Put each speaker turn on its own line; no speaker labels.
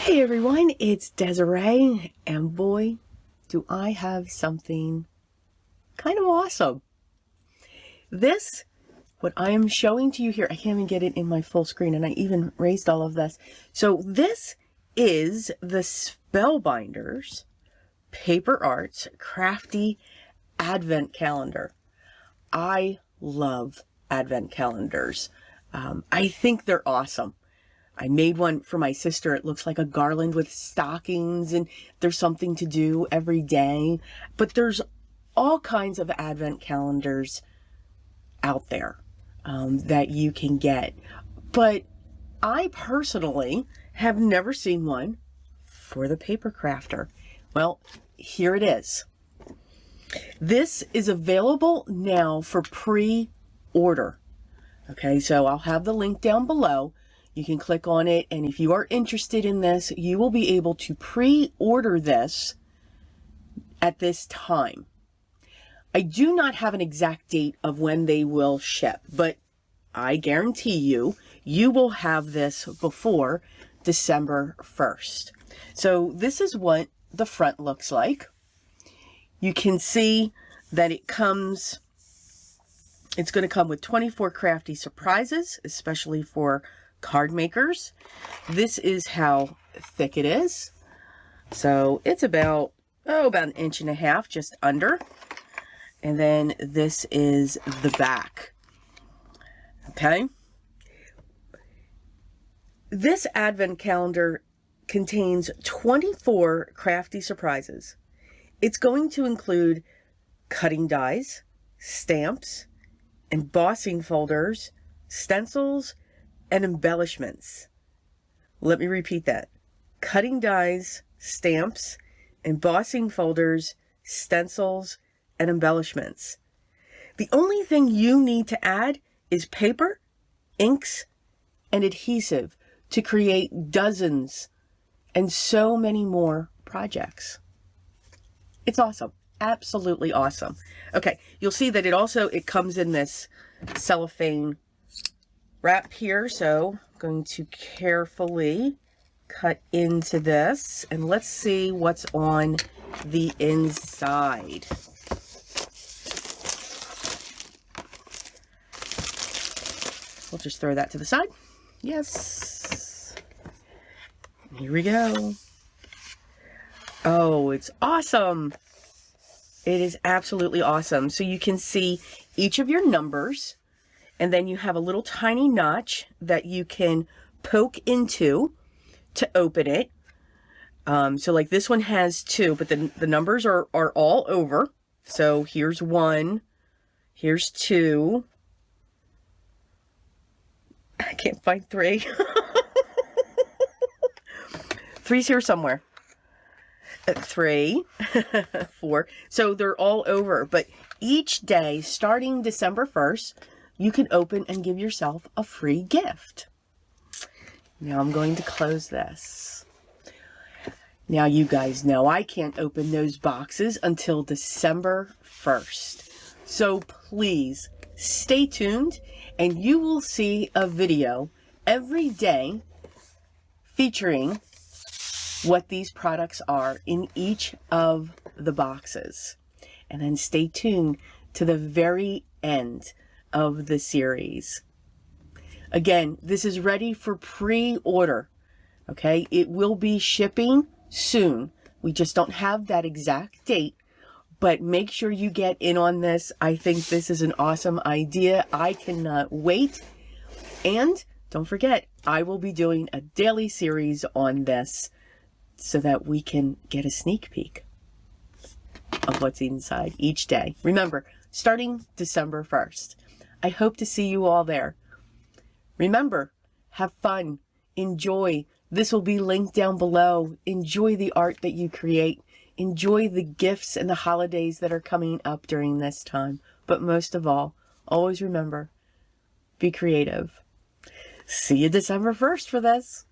Hey everyone, it's Desiree, and boy, do I have something kind of awesome. What I am showing to you here, I can't even get it in my full screen, and I even raised all of this. So this is the Spellbinders Paper Arts Crafty Advent Calendar. I love Advent calendars. I think they're awesome. I made one for my sister. It looks like a garland with stockings, and there's something to do every day. But there's all kinds of Advent calendars out there that you can get. But I personally have never seen one for the paper crafter. Well, here it is. This is available now for pre-order. Okay, so I'll have the link down below. You can click on it, and if you are interested in this, you will be able to pre-order this at this time. I do not have an exact date of when they will ship, but I guarantee you, you will have this before December 1st. So this is what the front looks like. You can see that it's going to come with 24 crafty surprises, especially for card makers. This is how thick it is. So it's about an inch and a half, just under. And then this is the back. Okay. This advent calendar contains 24 crafty surprises. It's going to include cutting dies, stamps, embossing folders, stencils, and embellishments. Let me repeat that. Cutting dies, stamps, embossing folders, stencils, and embellishments. The only thing you need to add is paper, inks, and adhesive to create dozens and so many more projects. It's awesome. Absolutely awesome. Okay, you'll see that it comes in this cellophane wrap here, so I'm going to carefully cut into this, and let's see what's on the inside. We'll just throw that to the side. Yes. Here we go. Oh, it's awesome. It is absolutely awesome. So you can see each of your numbers, and then you have a little tiny notch that you can poke into to open it. So like this one has 2, but the numbers are all over. So here's 1, here's 2. I can't find 3. 3's here somewhere. 3, 4. So they're all over, but each day starting December 1st, you can open and give yourself a free gift. Now I'm going to close this. Now you guys know I can't open those boxes until December 1st. So please stay tuned, and you will see a video every day featuring what these products are in each of the boxes. And then stay tuned to the very end of the series. Again, this is ready for pre-order. Okay, it will be shipping soon. We just don't have that exact date, but make sure you get in on this. I think this is an awesome idea. I cannot wait. And don't forget, I will be doing a daily series on this so that we can get a sneak peek of what's inside each day. Remember, starting December 1st. I hope to see you all there. Remember, have fun, enjoy. This will be linked down below. Enjoy the art that you create. Enjoy the gifts and the holidays that are coming up during this time. But most of all, always remember, be creative. See you December 1st for this.